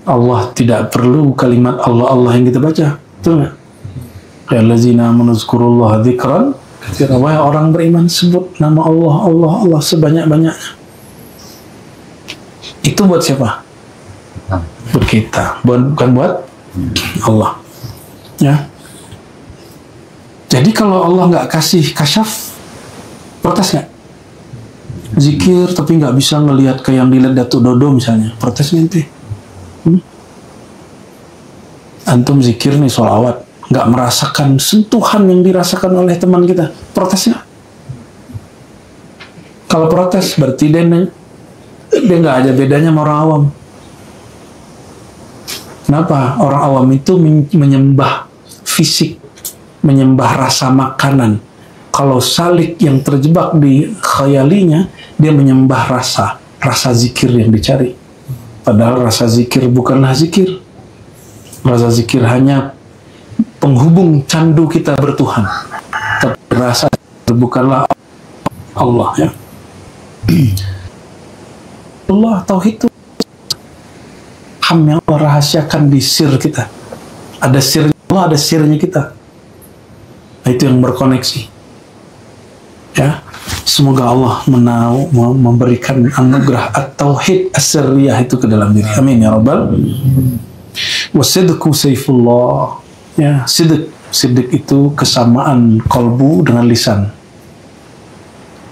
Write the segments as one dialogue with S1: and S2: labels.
S1: Allah tidak perlu kalimat Allah yang kita baca, betul nggak? Ya allazina amanu dzkurullaha dzikran katsiran. Wahai orang beriman, sebut nama Allah sebanyak-banyaknya. Itu buat siapa? Buat kita, bukan buat Allah. Ya. Jadi kalau Allah nggak kasih kasyaf, protes nggak? Zikir tapi nggak bisa ngelihat kayak yang dilihat Datuk Dodo misalnya, protes nanti. Antum zikir nih, sholawat, nggak merasakan sentuhan yang dirasakan oleh teman kita, protesnya. Kalau protes berarti dia nggak ada bedanya sama orang awam. Kenapa? Orang awam itu menyembah fisik, menyembah rasa makanan. Kalau salik yang terjebak di khayalinya, dia menyembah rasa zikir yang dicari. Padahal rasa zikir bukanlah zikir. Rasa zikir hanya penghubung candu kita bertuhan. Tapi rasa bukanlah Allah, ya. Allah, tauhid itu ham yang Allah rahasiakan di sir kita. Ada sirnya Allah, ada sirnya kita. Nah, itu yang berkoneksi. Ya, semoga Allah memberikan anugerah at-tauhid as-sirriyah itu ke dalam diri. Amin ya rabbal. Wasidqu saifullah. Ya, sidik itu kesamaan kolbu dengan lisan.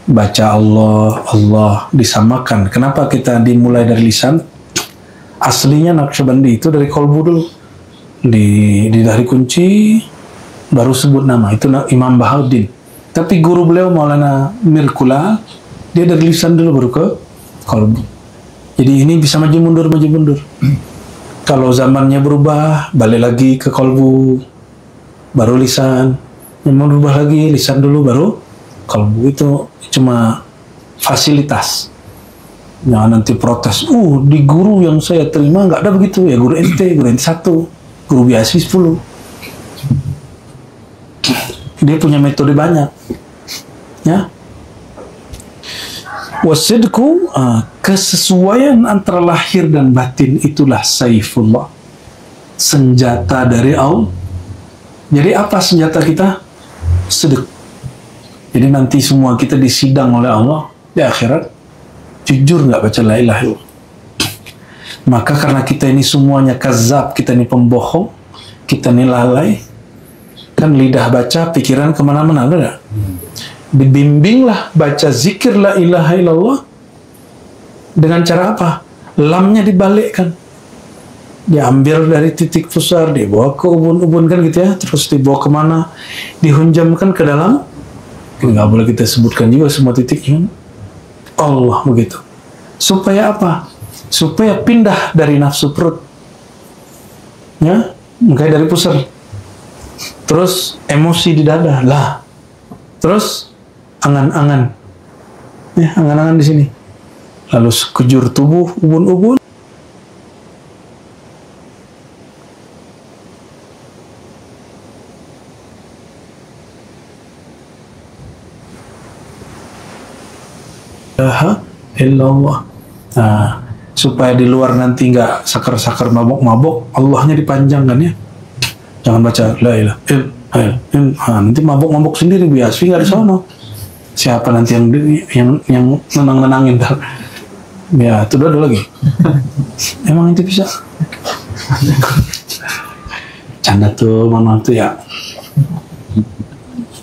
S1: Baca Allah disamakan. Kenapa kita dimulai dari lisan? Aslinya Naqsyabandi itu dari kolbu dulu. Di dari kunci baru sebut nama. Itu Imam Bahauddin. Tapi guru beliau Maulana Mirkula, dia dari lisan dulu baru ke kolbu. Jadi ini bisa maju mundur. Kalau zamannya berubah, balik lagi ke kolbu, baru lisan. Yang berubah lagi, lisan dulu baru kolbu. Itu cuma fasilitas. Jangan nanti protes, di guru yang saya terima nggak ada begitu. Ya guru ente 1, guru biasa 10. Dia punya metode banyak. Ya. Wasidku, kesesuaian antara lahir dan batin itulah saifullah. Senjata dari Allah. Jadi apa senjata kita? Sidq. Jadi nanti semua kita disidang oleh Allah di akhirat. Jujur nggak baca la ilaha illallah. Maka karena kita ini semuanya kazab, kita ini pembohong, kita ini lalai, kan lidah baca, pikiran kemana-mana, ada nggak? Dibimbinglah baca zikir la ilaha illallah dengan cara apa? Lamnya dibalikkan, diambil dari titik pusar, dibawa ke ubun-ubun kan gitu ya, terus dibawa kemana? Dihunjamkan ke dalam. Nggak boleh kita sebutkan juga semua titiknya. Allah begitu. Supaya apa? Supaya pindah dari nafsu perut. Ya, makanya dari pusar. Terus emosi di dada lah. Terus angan-angan. Ya, angan-angan di sini. Lalu sekujur tubuh, ubun-ubun. Illallah. Nah, supaya di luar nanti nggak sakar-sakar mabok-mabok, Allahnya dipanjangkan ya. Jangan baca la ilaha illallah. Nanti mabok-mabok sendiri biasa nggak di sono. Siapa nanti yang nenang-nenangin? Ya, itu dulu lagi. Emang itu bisa? Canda tuh mana tuh ya.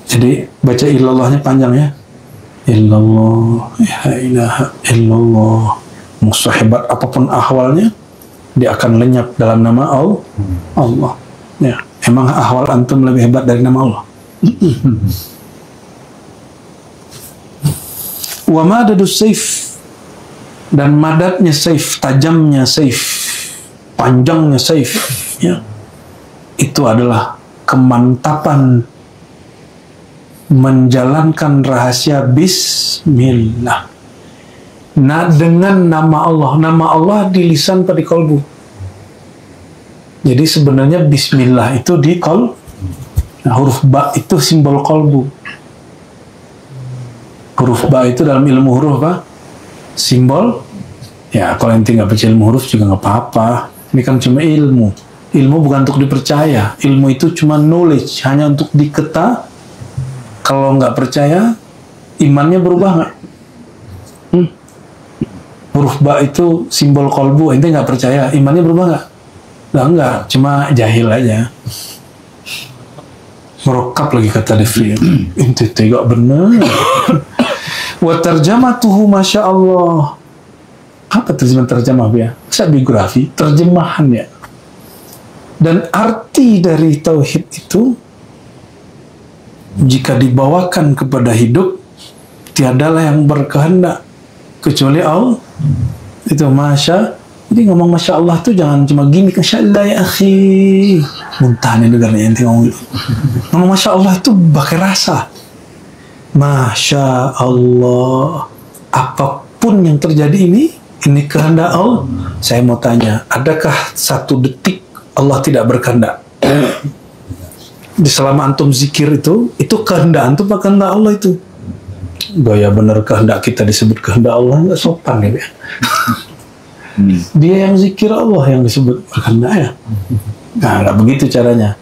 S1: Jadi baca illallahnya panjang ya. Illallah, ya ilaha illallah. Musahibat apapun ahwalnya, dia akan lenyap dalam nama Allah. Ya, emang ahwal antum lebih hebat dari nama Allah. Wa madadus saif, dan madatnya saif, tajamnya saif, panjangnya saif, ya. Itu adalah kemantapan menjalankan rahasia bismillah. Nah, dengan nama Allah di lisan atau di kolbu. Jadi sebenarnya bismillah itu di kolbu. Nah, huruf ba itu simbol kolbu. Huruf ba itu dalam ilmu huruf apa? Simbol. Ya, kalau ente nggak baca ilmu huruf juga nggak apa-apa. Ini kan cuma ilmu. Ilmu bukan untuk dipercaya. Ilmu itu cuma knowledge, hanya untuk diketa. Kalau nggak percaya, imannya berubah nggak? Huruf ba itu simbol kolbu, ente nggak percaya, imannya berubah nggak? Nggak, cuma jahil aja. Merokap lagi kata Defri. Ente tidak benar. Wa tarjamatuhu masya Allah. Apa terjemah ya? Saya biografi, terjemahan ya. Dan arti dari tauhid itu, jika dibawakan kepada hidup, tiadalah yang berkehendak kecuali Allah. Itu masya. Jadi ngomong masya Allah tuh jangan cuma gini, masya Allah ya akhi. Muntah nih dengarnya ente ngomong itu. Ngomong masya Allah itu pakai rasa. Masya Allah. Apapun yang terjadi ini kehendak Allah. Saya mau tanya, adakah satu detik Allah tidak berkehendak? Di selama antum zikir itu kehendak antum apa kehendak Allah itu? Gaya bener kehendak kita disebut kehendak Allah, nggak sopan ya. Dia yang zikir, Allah yang disebut berkehendak ya. Nah, nggak begitu caranya.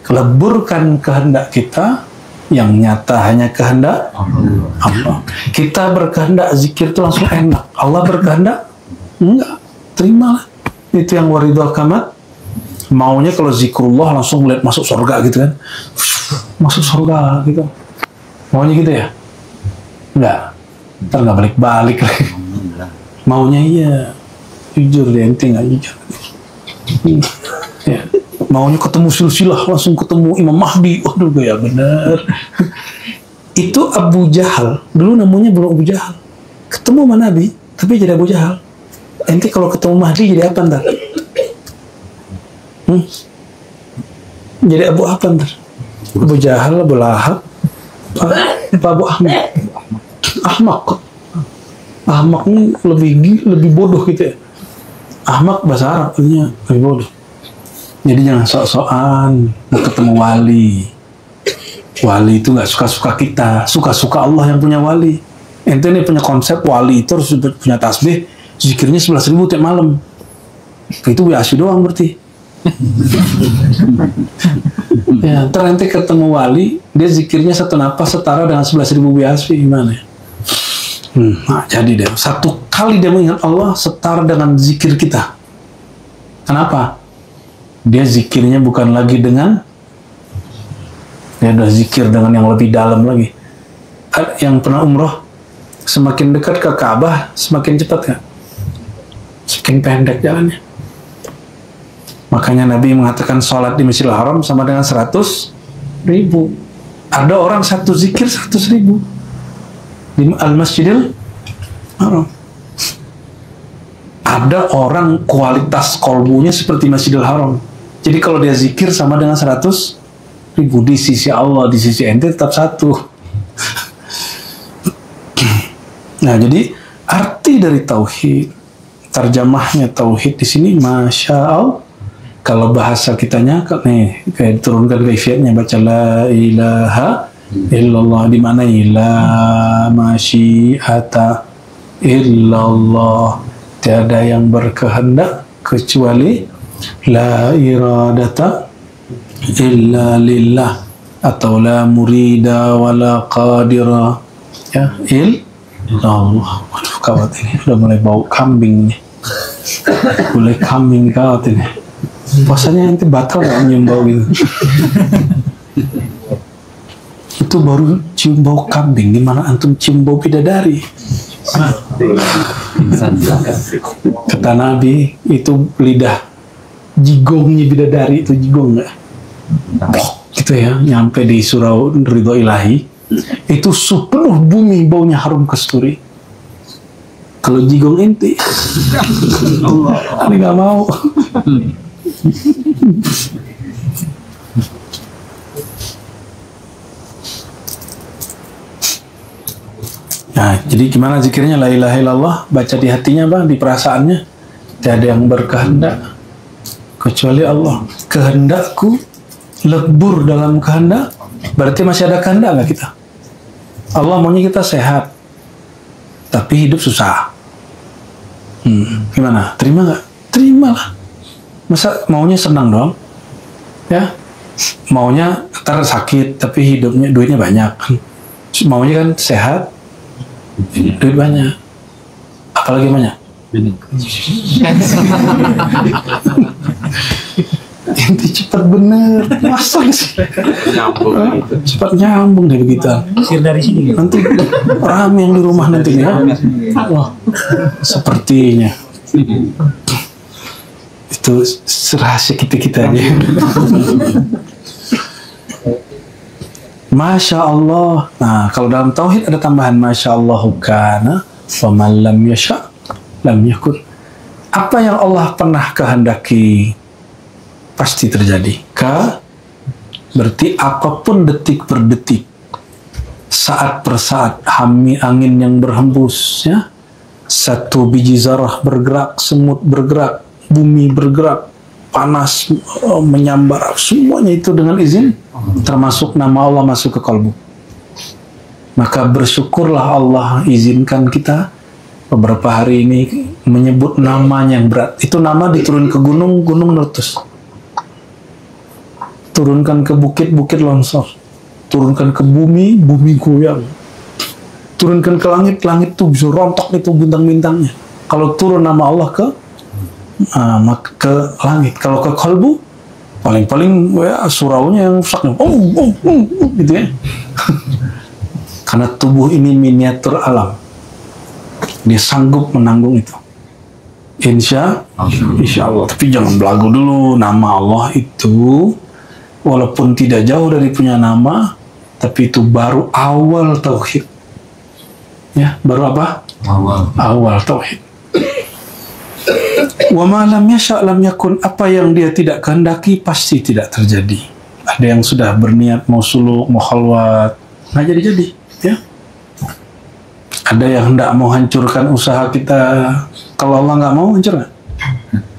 S1: Leburkan kehendak kita, yang nyata hanya kehendak Allah. Kita berkehendak zikir itu langsung enak. Allah berkehendak enggak, terimalah. Itu yang waridul kamat. Maunya kalau zikrullah langsung melihat masuk surga gitu kan, masuk surga gitu. Maunya gitu ya? Enggak, ntar nggak balik-balik lagi. Maunya iya, jujur deh, ente nggak jujur. Ya. Maunya ketemu silsilah, langsung ketemu Imam Mahdi. Waduh, ya bener. Itu Abu Jahal. Dulu namanya belum Abu Jahal. Ketemu sama Nabi, tapi jadi Abu Jahal. Ente kalau ketemu Mahdi jadi apa ntar? Jadi Abu apa ntar? Abu Jahal, Abu Lahab, Abu Ahmad. Ahmak ini lebih bodoh gitu ya. Ahmak bahasa Arab artinya lebih bodoh. Jadi jangan sok-sokan mau ketemu wali. Wali itu nggak suka-suka kita, suka-suka Allah yang punya wali. Ente ini punya konsep wali itu harus punya tasbih, zikirnya 11.000 tiap malam. Itu biasa doang berarti. Ya, ntar ente ketemu wali, dia zikirnya satu napas setara dengan 11.000 biasa, gimana ya? Nah, jadi deh, satu kali dia mengingat Allah setara dengan zikir kita. Kenapa? Dia zikirnya bukan lagi dengan, dia udah zikir dengan yang lebih dalam lagi. Yang pernah umroh, semakin dekat ke Ka'bah, semakin cepat kan? Semakin pendek jalannya. Makanya Nabi mengatakan sholat di Masjidil Haram sama dengan 100.000. Ada orang satu zikir 100.000 di Al-Masjidil Haram. Ada orang kualitas kolbunya seperti Masjidil Haram. Jadi kalau dia zikir sama dengan 100.000 di sisi Allah, di sisi ente tetap satu. Nah, jadi arti dari tauhid, terjemahnya tauhid di sini, masya Allah. Kalau bahasa kitanya, nih, kayak turunkan kaifiatnya, baca la ilaha illallah, di mana la masyiata illallah, tiada yang berkehendak kecuali la iradata illa lillah, atau la murida wala qadira ya illallah. Waduh, kawat ini udah mulai bau kambing nih. Mulai kambing kawat ini. Puasanya nanti batal nggak nyium bau gitu. Itu baru cium bau kambing, gimana antum cium bau bidadari? Kata Nabi, itu lidah jigongnya bidadari, itu jigong nggak? Gitu ya, nyampe di surau ridho ilahi, itu sepenuh bumi baunya harum kasturi. Kalau jigong ente, Allah, nggak mau. Nah, jadi gimana zikirnya? La ilaha illallah, baca di hatinya bang, di perasaannya. Tidak ada yang berkehendak kecuali Allah. Kehendakku lebur dalam kehendak, berarti masih ada kehendak nggak kita? Allah maunya kita sehat, tapi hidup susah. Gimana? Terima nggak? Terimalah. Masa maunya senang dong? Ya, maunya ntar sakit tapi hidupnya duitnya banyak. Maunya kan sehat, duit banyak. Apalagi banyak? Inti cepat bener, masa sih? Cepat nyambung deh begitu.
S2: Dari sini.
S1: Nanti rame yang di rumah nanti ya. Wah, sepertinya itu rahasia kita aja. Masya Allah. Nah, kalau dalam tauhid ada tambahan Masya Allahu kana wa man lam yasha lam yakun. Apa yang Allah pernah kehendaki pasti terjadi. Berarti apapun detik per detik, saat per saat, angin yang berhembus, ya, satu biji zarah bergerak, semut bergerak, bumi bergerak, panas menyambar, semuanya itu dengan izin, termasuk nama Allah masuk ke kalbu. Maka bersyukurlah Allah izinkan kita beberapa hari ini menyebut namanya yang berat. Itu nama diturun ke gunung, gunung meletus. Turunkan ke bukit, bukit longsor. Turunkan ke bumi, bumi goyang. Turunkan ke langit, langit tuh bisa rontok itu bintang-bintangnya. Kalau turun nama Allah ke langit. Kalau ke kalbu, paling-paling ya, suraunya yang rusaknya. Gitu ya. Karena tubuh ini miniatur alam. Dia sanggup menanggung itu. Insya Allah. Tapi jangan belagu dulu. Nama Allah itu walaupun tidak jauh dari punya nama, tapi itu baru awal tauhid. Ya, baru apa? Awal tauhid. Wa ma lam yasha' lam yakun. Apa yang dia tidak kehendaki pasti tidak terjadi. Ada yang sudah berniat mau suluk, mau khalwat, nggak jadi-jadi, ya. Ada yang hendak mau hancurkan usaha kita. Kalau Allah nggak mau, hancur nggak?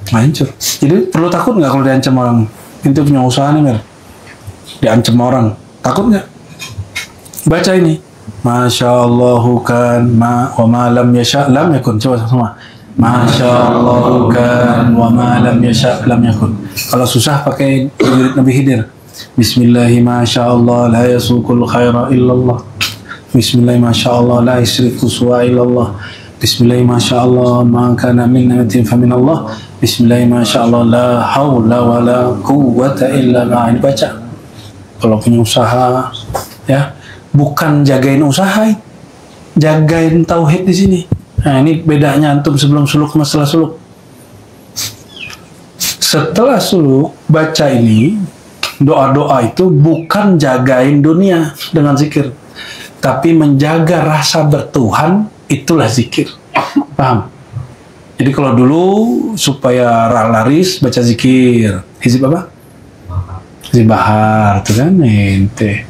S1: Nggak hancur. Jadi perlu takut nggak kalau diancam orang? Itu punya usaha nih, Mer. Diancam orang, takut nggak? Baca ini. Masya Allahu kan wa ma lam yasha' lam yakun. Coba sama. Masya Allahu kan wa ma lam yasha' lam yakun. Kalau susah pakai wirid Nabi Khidir. Bismillahi masya Allah la yasukul khaira illallah. Bismillahi masya Allah la yusriku su'a illallah. Bismillahi masya Allah ma kana min ni'matin fa min Allah. Bismillahi masya Allah la haula wa la quwwata illa billah. Ini baca. Kalau punya usaha, ya, bukan jagain usaha, jagain tauhid di sini. Nah, ini bedanya antum sebelum suluk sama setelah suluk. Setelah suluk, baca ini, doa-doa itu bukan jagain dunia dengan zikir, tapi menjaga rasa bertuhan, itulah zikir. Paham? Jadi kalau dulu supaya laris baca zikir, hizib apa? Hizib bahar, tuh kan ente.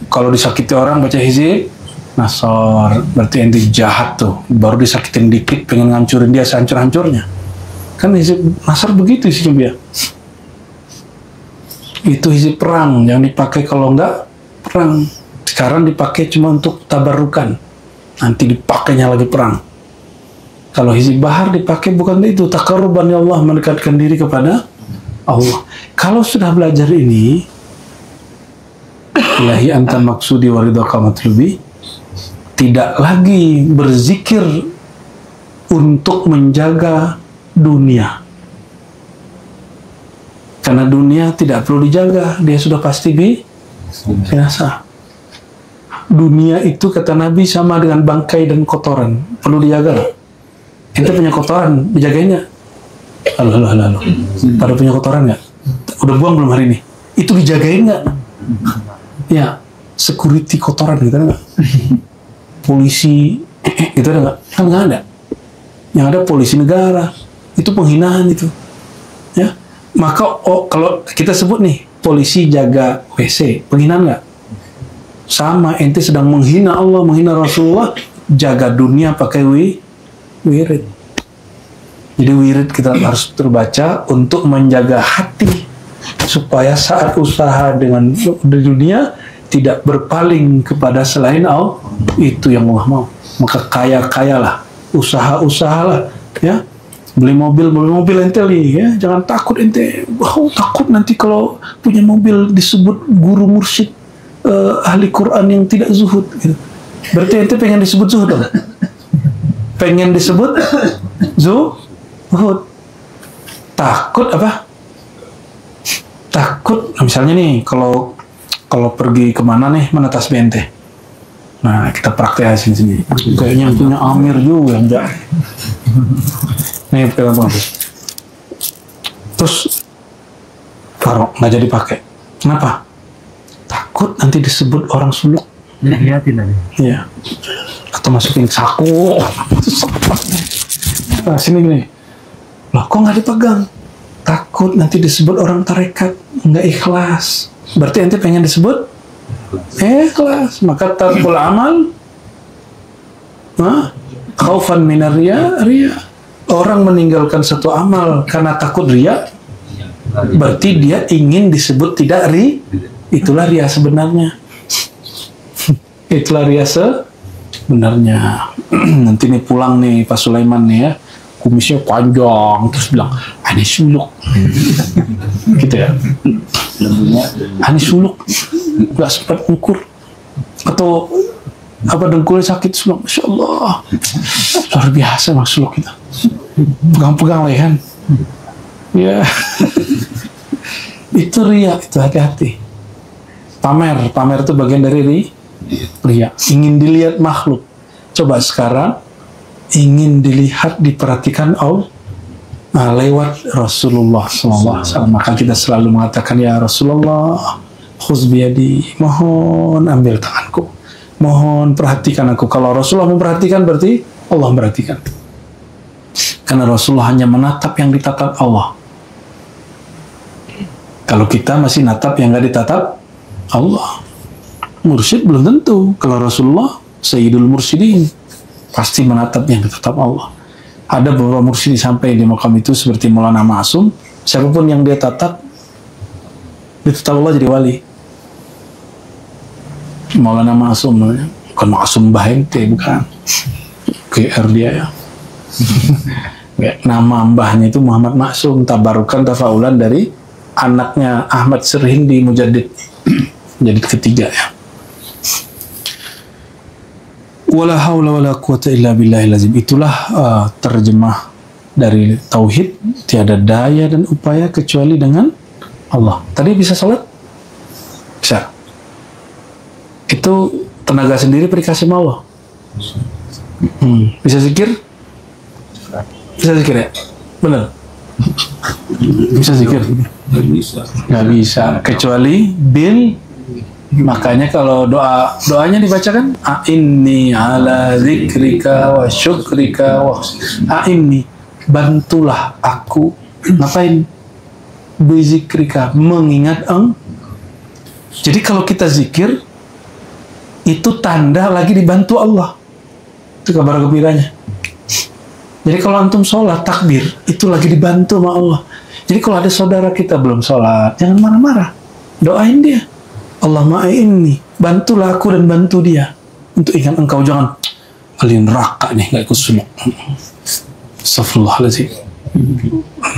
S1: Kalau disakiti orang baca hizib nasor, berarti ente jahat tuh. Baru disakitin dikit, pengen ngancurin dia sehancur-hancurnya. Kan hizib nasor begitu sih dia. Itu hizib perang yang dipakai kalau enggak perang. Sekarang dipakai cuma untuk tabarukan. Nanti dipakainya lagi perang. Kalau hizib bahar dipakai bukan itu, taqarruban ya Allah, mendekatkan diri kepada Allah. Kalau sudah belajar ini, ilahi anta maksudi wa ridhaka matlubi, tidak lagi berzikir untuk menjaga dunia. Karena dunia tidak perlu dijaga, dia sudah pasti binasa. Dunia itu kata Nabi sama dengan bangkai dan kotoran, perlu dijaga. Ente punya kotoran, dijagainnya. Halo. Pada punya kotoran nggak? Udah buang belum hari ini? Itu dijagain nggak? Ya, security kotoran gitu nggak? Polisi gitu ada nggak? Kan nggak ada. Yang ada polisi negara. Itu penghinaan itu. Ya, maka kalau kita sebut nih polisi jaga WC, penghinaan nggak? Sama, ente sedang menghina Allah, menghina Rasulullah, jaga dunia pakai wirid. Jadi wirid kita harus terbaca untuk menjaga hati supaya saat usaha dengan dunia tidak berpaling kepada selain Allah. Itu yang Allah mau. Maka kaya-kayalah, usaha-usahalah, ya. beli mobil ente li, ya, jangan takut ente. Takut nanti kalau punya mobil disebut guru mursyid ahli Quran yang tidak zuhud. Gitu. Berarti ente pengen disebut zuhud dong? Pengen disebut zuhud. Takut apa? Takut, misalnya nih, kalau pergi kemana nih, mana tasbih ente? Nah, kita praktekin sini. Kayaknya punya Amir juga, enggak? Nih, pegang tuh. Terus, taruh, nggak jadi pakai. Kenapa? Takut nanti disebut orang suluk.
S2: Lihatin aja.
S1: Iya. Atau masukin saku. Nah, sini gini. Loh, kok nggak dipegang? Takut nanti disebut orang tarekat, nggak ikhlas. Berarti ente pengen disebut ikhlas. Maka tarkul amal, khaufan minar riya. Orang meninggalkan satu amal karena takut riya, berarti dia ingin disebut tidak ri. Itulah riya sebenarnya. Itulah riya sebenarnya. Nanti nih pulang nih Pak Sulaiman nih ya, kumisnya panjang, terus bilang, "Ani suluk." Gitu ya. Ani suluk. Gak sempat ukur. Atau apa dengkulnya sakit, suluk. Masya Allah. Luar biasa Mas suluk kita. Pegang-pegang leher. Ya. Itu riya, itu hati-hati. Pamer itu bagian dari riya. Ingin dilihat makhluk. Coba sekarang ingin dilihat, diperhatikan Allah lewat Rasulullah SAW. Maka kita selalu mengatakan, ya Rasulullah, khuz biyadi, mohon ambil tanganku, mohon perhatikan aku. Kalau Rasulullah memperhatikan, berarti Allah memperhatikan. Karena Rasulullah hanya menatap yang ditatap Allah. Kalau kita masih natap yang nggak ditatap Allah. Mursyid belum tentu. Kalau Rasulullah Sayyidul Mursyidin, pasti menatap yang ditatap Allah. Ada beberapa mursyid sampai di makam itu seperti Maulana Ma'asum, siapapun yang dia tatap, ditatap Allah jadi wali. Maulana Ma'asum, bukan Ma'asum Bahente, bukan. GR dia ya. Nama mbahnya itu Muhammad Ma'asum, tabarukan tafaulan dari anaknya Ahmad Sirhindi Mujaddid, jadi ketiga ya. Wala haula wala quwata illa billahil azim. Itulah terjemah dari tauhid, tiada daya dan upaya kecuali dengan Allah. Tadi bisa sholat? Bisa. Itu tenaga sendiri dikasih sama Allah. Bisa zikir? Bisa zikir ya? Benar? Bisa zikir? Nggak bisa. Kecuali makanya kalau doanya dibacakan, a'inni ala zikrika wa syukrika wa a'inni, bantulah aku. Ngapain? Bizikrika, mengingat Jadi kalau kita zikir, itu tanda lagi dibantu Allah. Itu kabar gembiranya. Jadi kalau antum sholat, takbir, itu lagi dibantu sama Allah. Jadi kalau ada saudara kita belum sholat, jangan marah-marah. Doain dia. Allahumma inni, bantulah aku dan bantu dia. Untuk ingat engkau, jangan alin neraka nih, gak ikut sunat. Astagfirullahaladzim.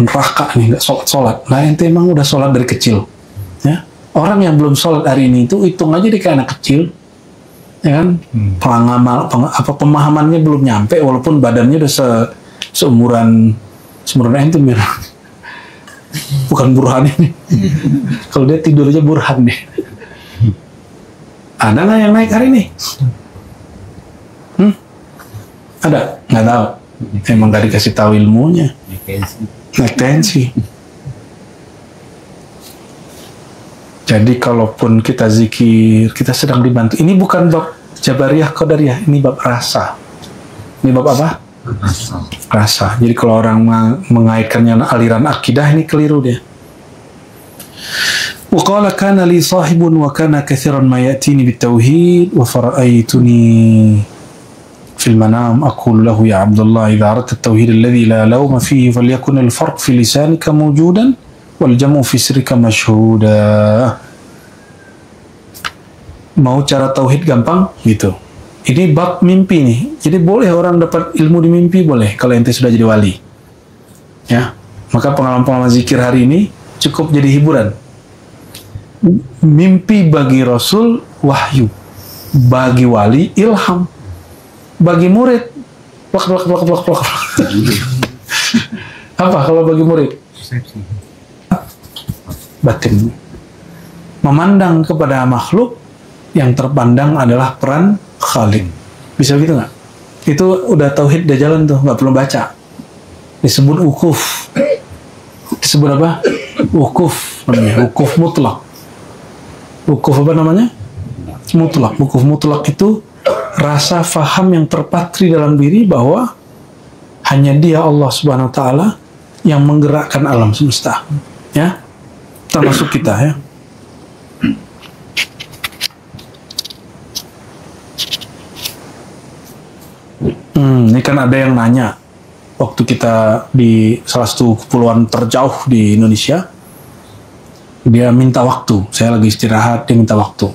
S1: Neraka nih, gak sholat. Nah, ente emang udah sholat dari kecil. Ya? Orang yang belum sholat hari ini itu hitung aja dia kayak anak kecil. Ya kan? Pemahamannya belum nyampe, walaupun badannya udah seumuran ente, bukan Burhan ini. Kalau dia tidur aja Burhan deh. Ada nggak yang naik hari ini? Ada? Nggak tahu. Emang nggak dikasih tahu ilmunya. Naik tensi. Jadi kalaupun kita zikir, kita sedang dibantu. Ini bukan bab Jabariyah Qadariyah, ini bab rasa. Ini bab apa? Rasa. Jadi kalau orang mengaitkannya aliran akidah, ini keliru dia. وقال كان لي صاحب وكان كثيرا ما يأتيني بالتوحيد وفرأيتني في المنام أقول له يا عبد الله إذا أردت التوحيد الذي لا لوم فيه فليكن الفرق في لسانك موجودا والجمع في سرك مشهودا. Mau cara tauhid gampang gitu. Ini bab mimpi nih. Jadi boleh orang dapat ilmu di mimpi, boleh kalau ente sudah jadi wali. Ya, maka pengalaman-pengalaman zikir hari ini cukup jadi hiburan. Mimpi bagi Rasul wahyu, bagi wali ilham, bagi murid plak. Apa kalau bagi murid? Batin. Memandang kepada makhluk, yang terpandang adalah peran Khalik. Bisa gitu nggak? Itu udah tauhid, udah jalan tuh, nggak perlu baca. Disebut wukuf. Disebut apa? Wukuf namanya. Wukuf mutlak. Wukuf apa namanya? Mutlak. Wukuf mutlak itu rasa faham yang terpatri dalam diri bahwa hanya Dia, Allah Subhanahu wa taala, yang menggerakkan alam semesta. Ya. Termasuk kita, ya. Ini kan ada yang nanya waktu kita di salah satu kepulauan terjauh di Indonesia, dia minta waktu. Saya lagi istirahat, dia minta waktu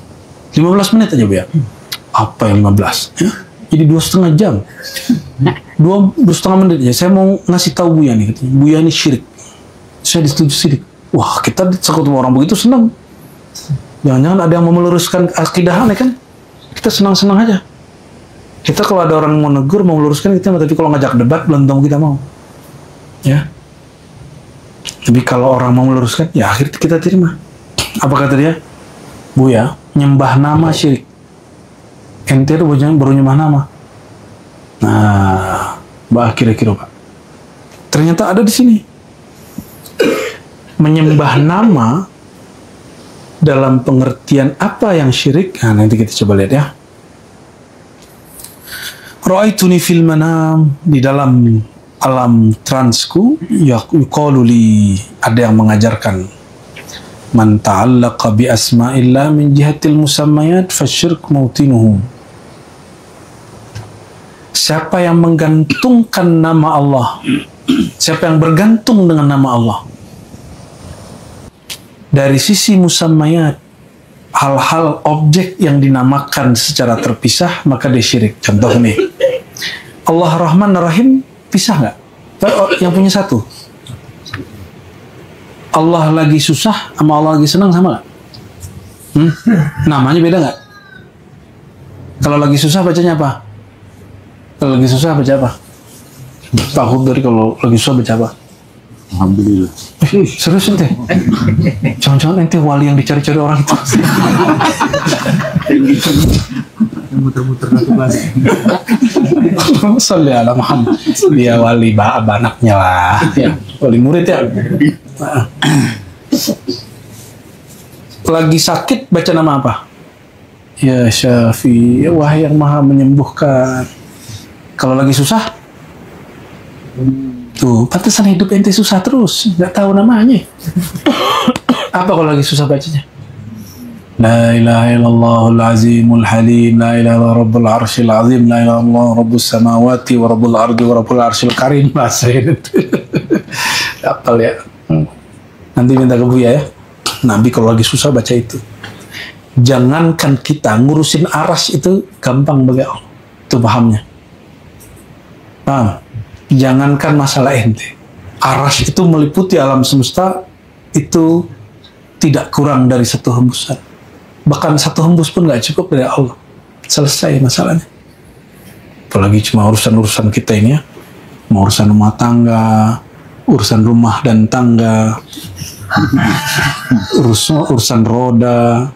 S1: 15 menit aja, Bu ya. Apa yang 15? Ya? Jadi 2,5 jam. 2,5 menit aja. Saya mau ngasih tahu Buya nih, katanya. Buya ini syirik. Saya disetuju syirik. Wah, kita sekut orang begitu senang. Jangan-jangan ada yang mau meluruskan akidah aneh kan? Kita senang-senang aja. Kita kalau ada orang mau negur, mau meluruskan kita, tapi kalau ngajak debat, belum tentu kita mau. Ya. Tapi kalau orang mau meluruskan, ya akhirnya kita terima. Apa kata dia? Buya, nyembah nama syirik. Ente itu baru nyembah nama. Nah, bah kira-kira Pak. Ternyata ada di sini. Menyembah nama dalam pengertian apa yang syirik? Nah, nanti kita coba lihat ya. Ra'aituni fil manam, di dalam alam transku, yuqalu li, ada yang mengajarkan, man ta'allaqa bi asma'illah min jihatil musammayat fasyirk mautinuhu. Siapa yang menggantungkan nama Allah, siapa yang bergantung dengan nama Allah dari sisi musammayat, hal-hal objek yang dinamakan secara terpisah, maka dia syirik. Contoh nih, Allah Rahman Rahim pisah nggak? Yang punya satu. Allah lagi susah sama Allah lagi senang sama nggak? Namanya beda nggak? Kalau lagi susah bacanya apa? Kalau lagi susah baca apa? Takut dari kalau lagi susah baca apa?
S2: Alhamdulillah.
S1: Serius ente? Jangan-jangan ente wali yang dicari-cari orang itu.
S2: Muter-muter satu kelas.
S1: Salli ala Muhammad. Dia wali anaknya lah. Ya, wali murid ya. Lagi sakit baca nama apa? Ya Syafi, wahai yang maha menyembuhkan. Kalau lagi susah, tuh, pantesan hidup ente susah terus, nggak tahu namanya. Apa kalau lagi susah bacanya? La ilaha illallahul azimul halim, la ilaha illallah rabbul arsyil azim, la ilaha illallah rabbus samawati wa rabbul ardi wa rabbul arsyil karim. Bahasa itu. Apal ya. Nanti minta ke Buya ya. Nabi kalau lagi susah baca itu. Jangankan kita ngurusin aras itu gampang bagi Allah. Itu pahamnya. Paham? Jangankan masalah ente, aras itu meliputi alam semesta, itu tidak kurang dari satu hembusan. Bahkan satu hembus pun nggak cukup dari Allah. Selesai masalahnya. Apalagi cuma urusan-urusan kita ini ya, mau urusan rumah tangga, urusan rumah dan tangga, urusan roda,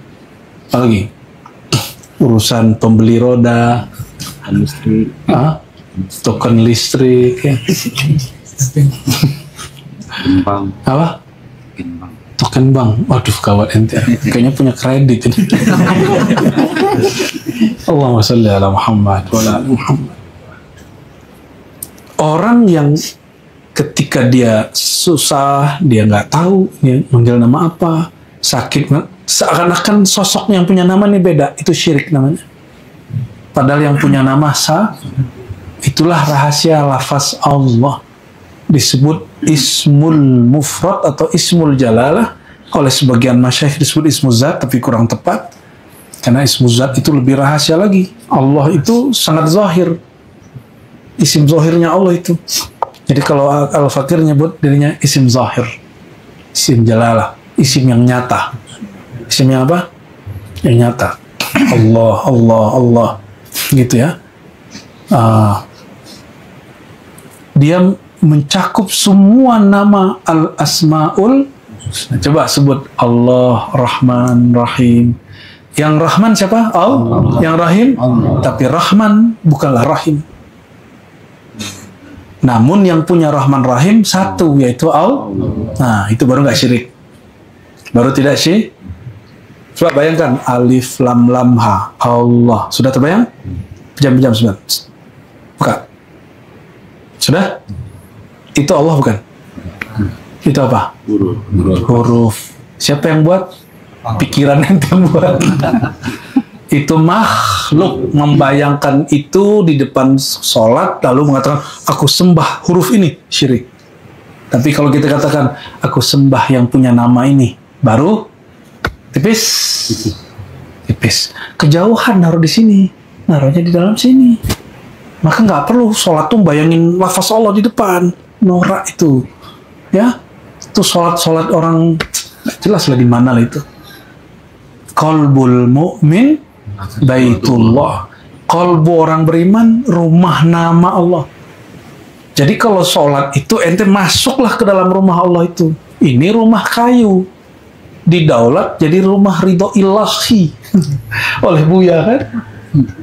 S1: apalagi urusan pembeli roda,
S2: Listrik.
S1: token listrik, ya.
S2: Bang.
S1: Apa?
S2: Bang.
S1: Token bank. Waduh, kawat ente. Kayaknya punya kredit ini. Allahumma sholli ala Muhammad wa ala ali Muhammad. Orang yang ketika dia susah, dia nggak tahu dia manggil nama apa, sakit, seakan-akan sosok yang punya nama ini beda, itu syirik namanya. Padahal yang punya nama itulah rahasia lafaz Allah. Disebut ismul mufrad atau ismul jalalah, oleh sebagian masyayikh disebut ismul zat, tapi kurang tepat karena ismul zat itu lebih rahasia lagi. Allah itu sangat zahir, isim zahirnya Allah itu. Jadi kalau Al-Fakir nyebut dirinya isim zahir, isim jalalah, isim yang nyata. Isim yang apa? Yang nyata. Allah, Allah, Allah. Gitu ya. Dia mencakup semua nama al-asma'ul. Coba sebut Allah, Rahman, Rahim. Yang Rahman siapa? Allah. Yang Rahim? Allah. Tapi Rahman bukanlah Rahim. Namun yang punya Rahman Rahim satu, yaitu Allah. Nah, itu baru nggak syirik. Baru tidak syirik. Coba bayangkan alif lam lam ha Allah. Sudah terbayang? Pejam-pejam sebentar. Buka. Sudah? Itu Allah bukan? Itu apa? Huruf. Siapa yang buat? Pikiran yang buat. Itu makhluk membayangkan itu di depan sholat lalu mengatakan aku sembah huruf ini, syirik. Tapi kalau kita katakan aku sembah yang punya nama ini, baru tipis. Kejauhan naruh di sini, naruhnya di dalam sini. Maka nggak perlu sholat tuh bayangin lafaz Allah di depan, norak itu, ya. Itu sholat orang jelas lah di mana lah itu. Qalbul mu'min Baitullah. Qalbu orang beriman rumah nama Allah. Jadi kalau sholat itu ente masuklah ke dalam rumah Allah itu. Ini rumah kayu, didaulat jadi rumah ridho ilahi oleh Buya kan.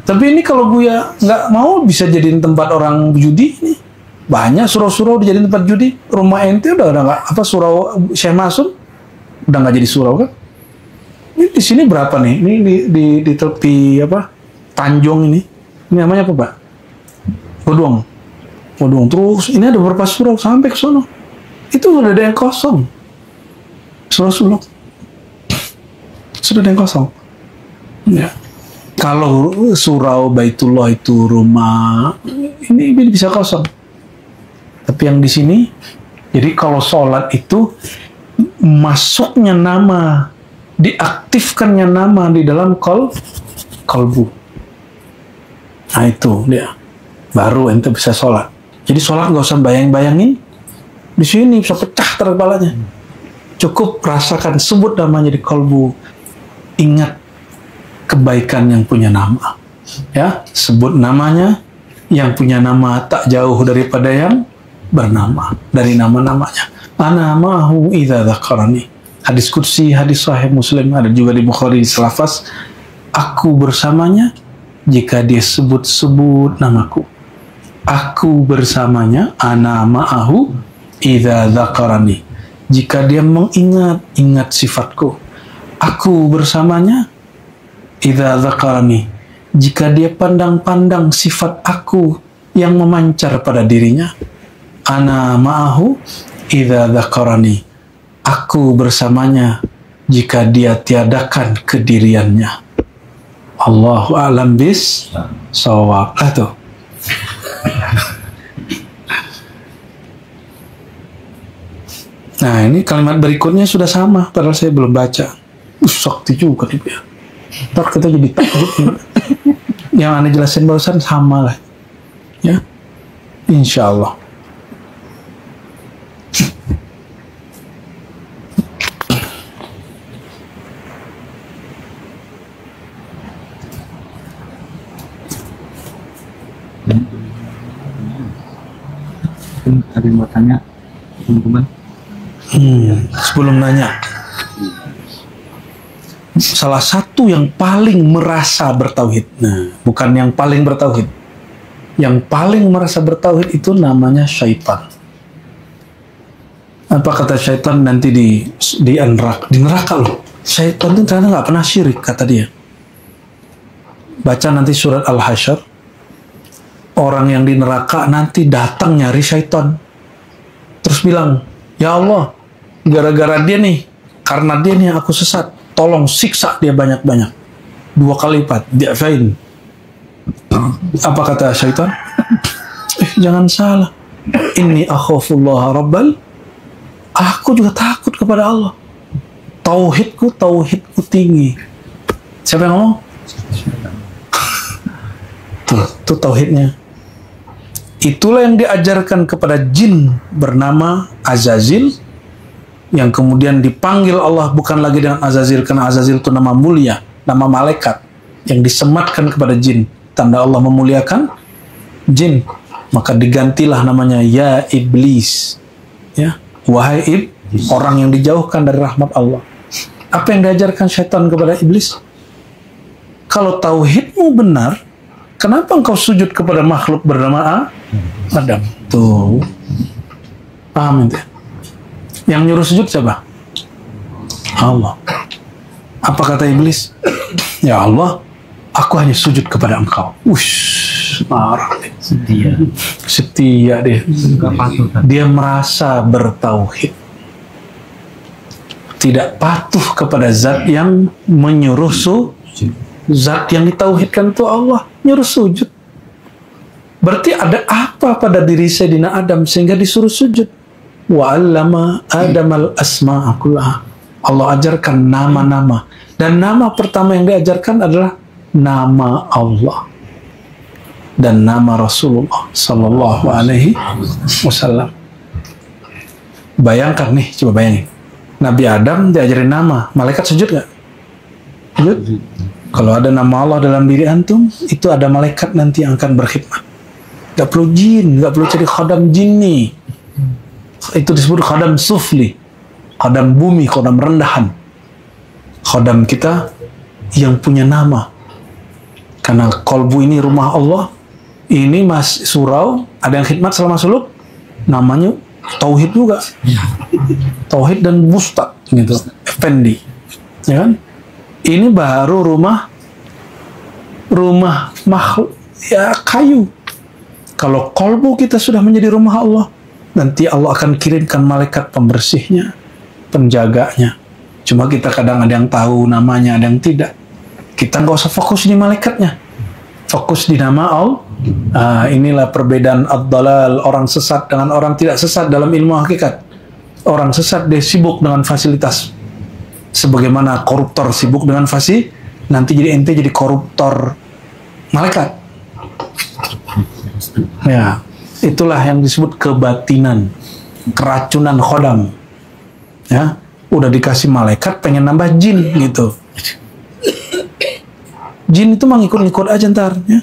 S1: Tapi ini kalau Buya nggak mau bisa jadiin tempat orang judi nih. Banyak surau-surau dijadiin tempat judi. Rumah ente udah nggak apa, surau Syekh Masum udah nggak jadi surau kan. Ini di sini berapa nih? Ini di tepi apa? Tanjung ini. Ini namanya apa, Pak? Bodong. Terus ini ada beberapa surau sampai ke sono. Itu sudah ada yang kosong. Surau. Sudah ada yang kosong. Ya. Kalau surau Baitullah itu rumah, ini bisa kosong. Tapi yang di sini, jadi kalau sholat itu masuknya nama, diaktifkannya nama di dalam kalbu. Nah itu dia. Baru ente bisa sholat. Jadi sholat nggak usah bayang-bayangin. Di sini bisa pecah kepalanya. Cukup rasakan, sebut namanya di kalbu. Ingat kebaikan yang punya nama. Ya, sebut namanya. Yang punya nama tak jauh daripada yang bernama. Dari nama-namanya. Ana ma'ahu idza dzakarani. Hadis kursi, hadis sahih Muslim, ada juga di Bukhari di selafaz, aku bersamanya jika dia sebut-sebut namaku. Aku bersamanya, ana ma'ahu idza dzakarani. Jika dia mengingat sifatku. Aku bersamanya idza dzakarani. Jika dia pandang-pandang sifat aku yang memancar pada dirinya. Ana ma'ahu idza dzakarani. Aku bersamanya jika dia tiadakan kediriannya. Allahu a'lam bis shawab. Tuh. Nah, ini kalimat berikutnya sudah sama, padahal saya belum baca. Sakti juga nih ya. Ntar kita jadi takut. Yang aneh jelasin barusan sama lah. Ya, insya Allah.
S2: Ada yang mau tanya teman-teman?
S1: Sebelum nanya, salah satu yang paling merasa bertauhid, nah bukan yang paling bertauhid, yang paling merasa bertauhid itu namanya syaitan. Apa kata syaitan nanti di neraka loh. Syaitan itu ternyata nggak pernah syirik, kata dia. Baca nanti surat Al-Hasyr. Orang yang di neraka nanti datang nyari syaitan. Terus bilang, ya Allah, gara-gara dia nih, karena dia nih aku sesat, tolong siksa dia banyak-banyak. 2 kali lipat, di'fain. Apa kata syaitan? Jangan salah. Inni akhafullah rabbal. Aku juga takut kepada Allah. Tauhidku tinggi. Siapa yang ngomong? Tuh tauhidnya. Itulah yang diajarkan kepada jin bernama Azazil, yang kemudian dipanggil Allah bukan lagi dengan Azazil, karena Azazil itu nama mulia, nama malaikat yang disematkan kepada jin, tanda Allah memuliakan jin. Maka digantilah namanya ya iblis, ya, wahai iblis, orang yang dijauhkan dari rahmat Allah. Apa yang diajarkan syaitan kepada iblis? Kalau tauhidmu benar, kenapa engkau sujud kepada makhluk bernama Adam? Tuh, paham itu? Yang nyuruh sujud siapa? Allah. Apa kata iblis? Ya Allah, aku hanya sujud kepada engkau. Wush, marah. Setia dia. Dia merasa bertauhid. Tidak patuh kepada zat yang menyuruh zat yang ditauhidkan itu Allah, nyuruh sujud. Berarti ada apa pada diri Sayyidina Adam sehingga disuruh sujud? Wa 'allama Adamal asma'a kullaha. Allah ajarkan nama-nama. Dan nama pertama yang diajarkan adalah nama Allah dan nama Rasulullah sallallahu alaihi wasallam. Bayangkan nih, coba bayangin. Nabi Adam diajarin nama, malaikat sujud nggak? Sujud. Kalau ada nama Allah dalam diri antum, itu ada malaikat nanti yang akan berkhidmat. Gak perlu jin, gak perlu jadi khadam jinni. Itu disebut khadam sufli, khadam bumi, khadam rendahan. Khadam kita yang punya nama. Karena kolbu ini rumah Allah, ini mas surau, ada yang khidmat selama suluk, namanya tauhid juga. Tauhid dan bustad, gitu, effendi, ya kan? Ini baru rumah makhluk, ya kayu. Kalau kolbu kita sudah menjadi rumah Allah, nanti Allah akan kirimkan malaikat pembersihnya, penjaganya. Cuma kita kadang ada yang tahu namanya, ada yang tidak. Kita nggak usah fokus di malaikatnya, fokus di nama Allah. Inilah perbedaan ad-dalal, orang sesat dengan orang tidak sesat dalam ilmu hakikat. Orang sesat dia sibuk dengan fasilitas, sebagaimana koruptor sibuk dengan nanti jadi ente jadi koruptor malaikat. Ya, itulah yang disebut kebatinan, keracunan khodam. Ya, udah dikasih malaikat pengen nambah jin gitu. Jin itu mah ngikut-ngikut aja ntar, ya.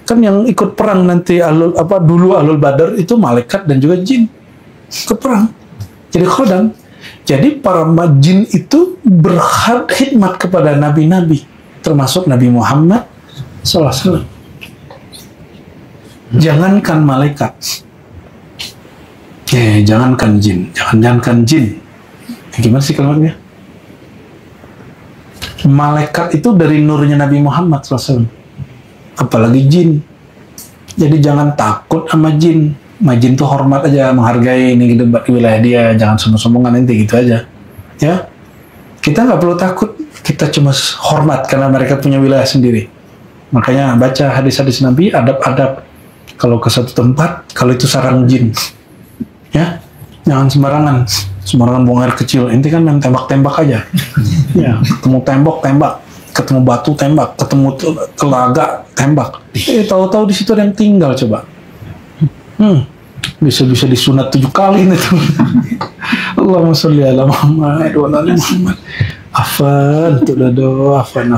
S1: Kan yang ikut perang nanti dulu Ahlul Badar itu malaikat dan juga jin ikut perang. Jadi khodam. Jadi para jin itu berkhidmat kepada nabi-nabi, termasuk Nabi Muhammad SAW. Jangankan malaikat, jangankan jin, jangankan jin. Gimana sih kalimatnya? Malaikat itu dari nurnya Nabi Muhammad SAW, apalagi jin. Jadi jangan takut sama jin. Majin tuh hormat aja, menghargai ini gitu di wilayah dia, jangan sombong-sombongan nanti gitu aja. Ya, kita nggak perlu takut, kita cuma hormat karena mereka punya wilayah sendiri. Makanya baca hadis-hadis Nabi, adab-adab. Kalau ke satu tempat, kalau itu sarang jin, ya jangan sembarangan buang air kecil. Inti kan main tembak-tembak aja. Ya, ketemu tembok tembak, ketemu batu tembak, ketemu telaga tembak. Tahu-tahu di situ ada yang tinggal coba. Bisa-bisa disunat 7 kali itu. Allahumma sholli ala Muhammad wa ala Muhammad. Afan, tudado, afan.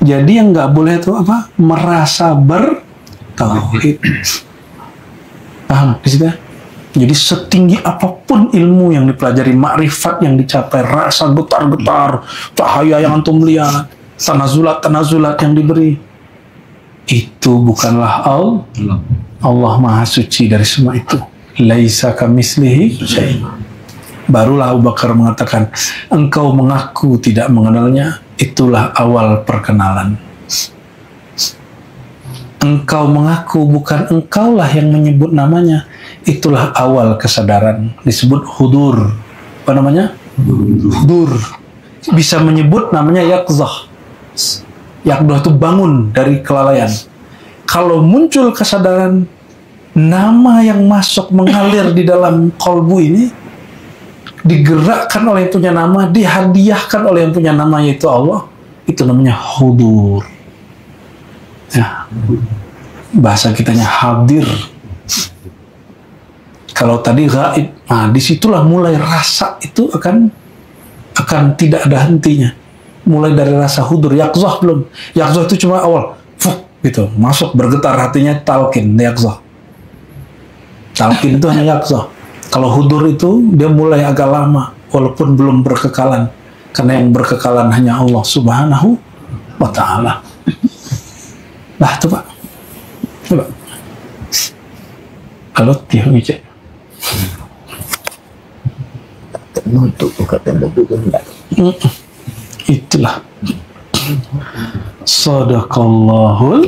S1: Jadi yang nggak boleh itu apa? Merasa bertauhid. Paham di situ? Jadi setinggi apapun ilmu yang dipelajari, makrifat yang dicapai, rasa getar-getar, cahaya yang antum lihat, tanazulat yang diberi, itu bukanlah Allah. Allah Maha Suci dari semua itu. Laisa kamislihi syai'. Barulah Abu Bakar mengatakan, engkau mengaku tidak mengenalnya, itulah awal perkenalan. Engkau mengaku bukan engkaulah yang menyebut namanya, itulah awal kesadaran. Disebut hudur. Apa namanya? Hudur. Bisa menyebut namanya yaqzah. Yaqzah itu bangun dari kelalaian. Kalau muncul kesadaran, nama yang masuk mengalir di dalam kolbu ini digerakkan oleh yang punya nama, dihadiahkan oleh yang punya nama, yaitu Allah. Itu namanya hudur. Ya. Bahasa kitanya hadir. Kalau tadi gaib, nah disitulah mulai rasa itu akan tidak ada hentinya. Mulai dari rasa hudur, yakzah belum. Yakzah itu cuma awal, gitu, masuk bergetar hatinya, talqin, yakzah. Talqin itu hanya yakzah. Kalau hudur itu dia mulai agak lama, walaupun belum berkekalan. Karena yang berkekalan hanya Allah Subhanahu wa Ta'ala. Nah, coba. Kalau dia ngecek.
S3: Untuk kata enggak.
S1: Itulah sadaqallahul